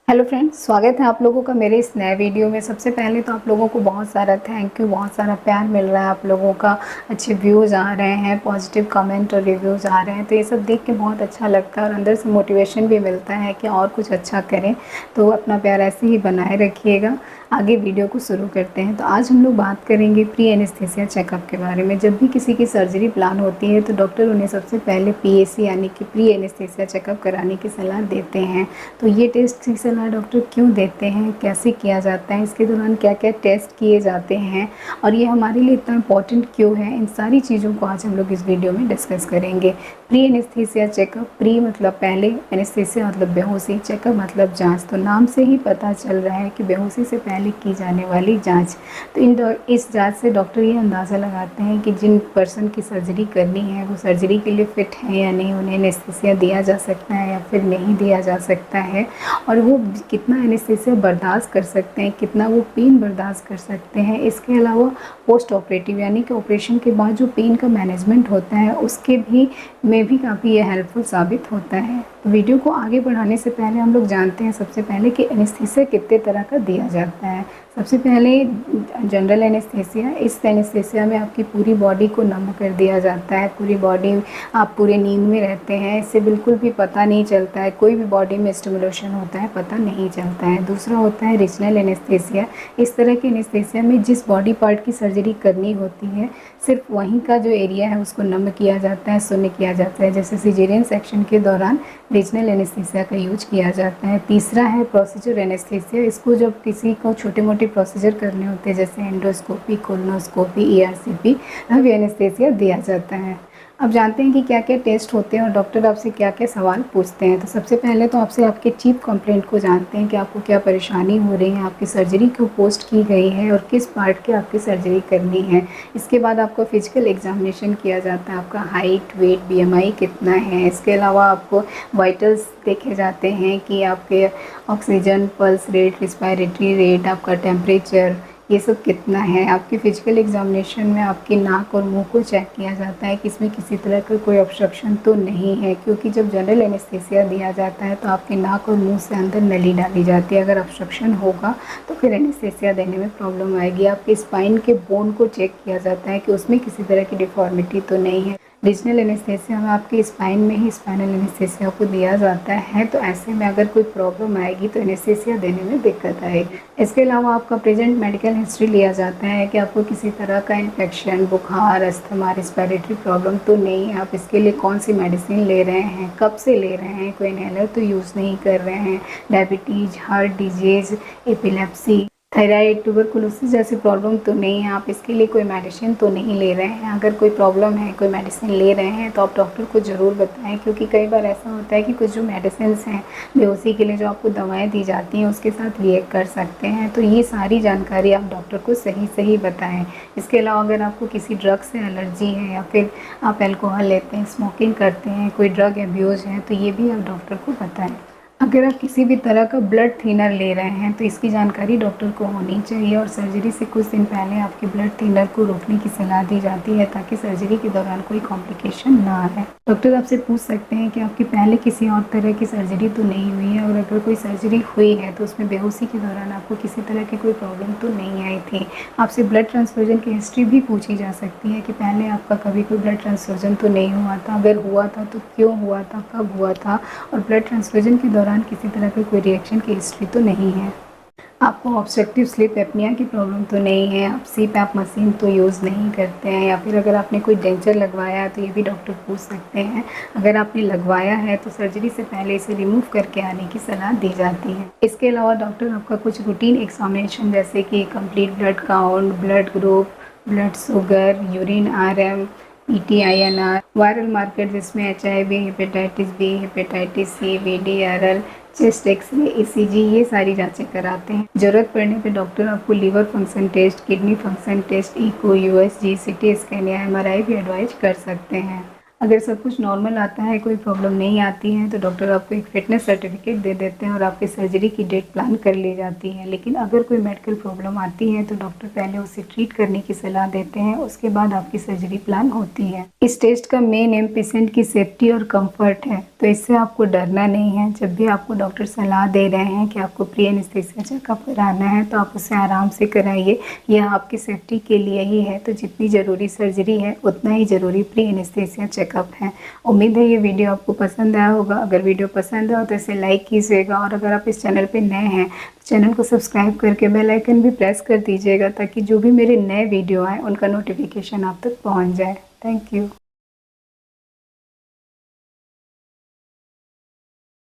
Hello friends, स्वागत है आप लोगों का मेरे इस नए वीडियो में। सबसे पहले तो आप लोगों को बहुत सारा थैंक यू, बहुत सारा प्यार मिल रहा है आप लोगों का। अच्छे व्यूज़ आ रहे हैं, पॉजिटिव कमेंट और रिव्यूज़ आ रहे हैं, तो ये सब देख के बहुत अच्छा लगता है और अंदर से मोटिवेशन भी मिलता है कि और कुछ अच्छा करें। तो अपना प्यार ऐसे ही बनाए रखिएगा। आगे वीडियो को शुरू करते हैं। तो आज हम लोग बात करेंगे प्री एनेस्थीसिया चेकअप के बारे में। जब भी किसी की सर्जरी प्लान होती है तो डॉक्टर उन्हें सबसे पहले पीएसी यानी कि प्री एनेस्थीसिया चेकअप कराने की सलाह देते हैं। तो ये टेस्ट की सलाह डॉक्टर क्यों देते हैं, कैसे किया जाता है, इसके दौरान क्या क्या टेस्ट किए जाते हैं और ये हमारे लिए इतना इम्पॉर्टेंट क्यों है, इन सारी चीज़ों को आज हम लोग इस वीडियो में डिस्कस करेंगे। प्री एनेस्थीसिया चेकअप, प्री मतलब पहले, एनेस्थीसिया मतलब बेहोशी, चेकअप मतलब जांच। तो नाम से ही पता चल रहा है कि बेहोशी से पहले की जाने वाली जांच। तो इस जांच से डॉक्टर ये अंदाज़ा लगाते हैं कि जिन पर्सन की सर्जरी करनी है वो सर्जरी के लिए फ़िट है या नहीं, उन्हें एनेस्थीसिया दिया जा सकता है या फिर नहीं दिया जा सकता है, और वो कितना एनेस्थीसिया बर्दाश्त कर सकते हैं, कितना वो पेन बर्दाश्त कर सकते हैं। इसके अलावा पोस्ट ऑपरेटिव यानी कि ऑपरेशन के बाद जो पेन का मैनेजमेंट होता है उसके भी काफ़ी ये हेल्पफुल साबित होता है। तो वीडियो को आगे बढ़ाने से पहले हम लोग जानते हैं सबसे पहले कि एनेस्थीसिया कितने तरह का दिया जाता है। सबसे पहले जनरल एनेस्थीसिया। इस एनेस्थीसिया में आपकी पूरी बॉडी को नम कर दिया जाता है, पूरी बॉडी, आप पूरे नींद में रहते हैं, इससे बिल्कुल भी पता नहीं चलता है, कोई भी बॉडी में स्टिमुलेशन होता है पता नहीं चलता है। दूसरा होता है रीजनल एनेस्थीसिया। इस तरह के एनेस्थीसिया में जिस बॉडी पार्ट की सर्जरी करनी होती है सिर्फ वहीं का जो एरिया है उसको नम किया जाता है, शून्य किया जाता है। जैसे सिजेरियन सेक्शन के दौरान रीजनल एनेस्थीसिया का यूज किया जाता है। तीसरा है प्रोसीजर एनेस्थीसिया। इसको जब किसी को छोटे मोटे प्रोसीजर करने होते हैं जैसे एंडोस्कोपी, कोलोनोस्कोपी, ईआरसीपी, तब एनेस्थीसिया दिया जाता है। अब जानते हैं कि क्या क्या टेस्ट होते हैं और डॉक्टर आपसे क्या क्या सवाल पूछते हैं। तो सबसे पहले तो आपसे आपके चीफ कंप्लेंट को जानते हैं कि आपको क्या परेशानी हो रही है, आपकी सर्जरी क्यों पोस्ट की गई है और किस पार्ट की आपकी सर्जरी करनी है। इसके बाद आपका फिजिकल एग्जामिनेशन किया जाता है, आपका हाइट, वेट, बीएमआई कितना है। इसके अलावा आपको वाइटल्स देखे जाते हैं कि आपके oxygen, pulse rate, respiratory rate, आपका टेम्परेचर, ये सब कितना है। आपके फिजिकल एग्जामिनेशन में आपकी नाक और मुंह को चेक किया जाता है कि इसमें किसी तरह का कोई ऑब्स्ट्रक्शन तो नहीं है, क्योंकि जब जनरल एनेस्थीसिया दिया जाता है तो आपकी नाक और मुंह से अंदर नली डाली जाती है। अगर ऑब्स्ट्रक्शन होगा तो फिर एनेस्थीसिया देने में प्रॉब्लम आएगी। आपके स्पाइन के बोन को चेक किया जाता है कि उसमें किसी तरह की डिफॉर्मिटी तो नहीं है। रीजनल एनेस्थीसिया में आपके स्पाइन में ही स्पाइनल एनेस्थीसिया को दिया जाता है, तो ऐसे में अगर कोई प्रॉब्लम आएगी तो एनेस्थीसिया देने में दिक्कत आएगी। इसके अलावा आपका प्रेजेंट मेडिकल हिस्ट्री लिया जाता है कि आपको किसी तरह का इन्फेक्शन, बुखार, अस्थमा, रिस्पिरेटरी प्रॉब्लम तो नहीं है, आप इसके लिए कौन सी मेडिसिन ले रहे हैं, कब से ले रहे हैं, कोई इनहेलर तो यूज़ नहीं कर रहे हैं, diabetes, heart disease, epilepsy, thyroid, tuberculosis जैसी प्रॉब्लम तो नहीं है, आप इसके लिए कोई मेडिसिन तो नहीं ले रहे हैं। अगर कोई प्रॉब्लम है, कोई मेडिसिन ले रहे हैं तो आप डॉक्टर को ज़रूर बताएं, क्योंकि कई बार ऐसा होता है कि कुछ जो मेडिसिन हैं बेहोशी के लिए जो आपको दवाएं दी जाती हैं उसके साथ रिएक्ट कर सकते हैं। तो ये सारी जानकारी आप डॉक्टर को सही सही बताएँ। इसके अलावा अगर आपको किसी ड्रग से एलर्जी है या फिर आप अल्कोहल लेते हैं, स्मोकिंग करते हैं, कोई ड्रग एब्यूज़ है, तो ये भी आप डॉक्टर को बताएँ। अगर आप किसी भी तरह का ब्लड थिनर ले रहे हैं तो इसकी जानकारी डॉक्टर को होनी चाहिए, और सर्जरी से कुछ दिन पहले आपके ब्लड थिनर को रोकने की सलाह दी जाती है ताकि सर्जरी के दौरान कोई कॉम्प्लिकेशन ना आए। डॉक्टर आपसे पूछ सकते हैं कि आपकी पहले किसी और तरह की सर्जरी तो नहीं हुई है, और अगर कोई सर्जरी हुई है तो उसमें बेहोशी के दौरान आपको किसी तरह की कोई प्रॉब्लम तो नहीं आई थी। आपसे ब्लड ट्रांसफ्यूजन की हिस्ट्री भी पूछी जा सकती है कि पहले आपका कभी कोई ब्लड ट्रांसफ्यूजन तो नहीं हुआ था, अगर हुआ था तो क्यों हुआ था, कब हुआ था, और ब्लड ट्रांसफ्यूजन के दौरान किसी तरह की कोई रिएक्शन की हिस्ट्री तो नहीं है। आपको ऑब्स्ट्रक्टिव स्लीप एपनिया की प्रॉब्लम तो नहीं है, आप सीपैप मशीन तो यूज़ नहीं करते हैं, या फिर अगर आपने कोई डेंचर लगवाया है तो ये भी डॉक्टर पूछ सकते हैं। अगर आपने लगवाया है तो सर्जरी से पहले इसे रिमूव करके आने की सलाह दी जाती है। इसके अलावा डॉक्टर आपका कुछ रूटीन एग्जामिनेशन जैसे कि complete blood count, blood group, blood sugar, urine RM, PTINR, viral marker जिसमें HIV, hepatitis B, hepatitis C, VDRL, chest X-ray, ECG, ये सारी जांचें कराते हैं। ज़रूरत पड़ने पे डॉक्टर आपको liver function test, kidney function test, echo, USG, CT scan या MRI भी एडवाइज कर सकते हैं। अगर सब कुछ नॉर्मल आता है, कोई प्रॉब्लम नहीं आती है, तो डॉक्टर आपको एक फ़िटनेस सर्टिफिकेट दे देते हैं और आपकी सर्जरी की डेट प्लान कर ली जाती है। लेकिन अगर कोई मेडिकल प्रॉब्लम आती है तो डॉक्टर पहले उसे ट्रीट करने की सलाह देते हैं, उसके बाद आपकी सर्जरी प्लान होती है। इस टेस्ट का मेन एम पेशेंट की सेफ्टी और कम्फर्ट है, तो इससे आपको डरना नहीं है। जब भी आपको डॉक्टर सलाह दे रहे हैं कि आपको प्री एनेस्थीसिया चेकअप कराना है, तो आप उसे आराम से कराइए। यह आपकी सेफ्टी के लिए ही है, तो जितनी ज़रूरी सर्जरी है उतना ही ज़रूरी प्री एनेस्थीसिया चेकअप है। उम्मीद है ये वीडियो आपको पसंद आया होगा। अगर वीडियो पसंद आया तो इसे लाइक कीजिएगा, और अगर आप इस चैनल पे नए हैं तो चैनल को सब्सक्राइब करके बेल आइकन भी प्रेस कर दीजिएगा, ताकि जो भी मेरे नए वीडियो आए उनका नोटिफिकेशन आप तक पहुँच जाए। Thank you.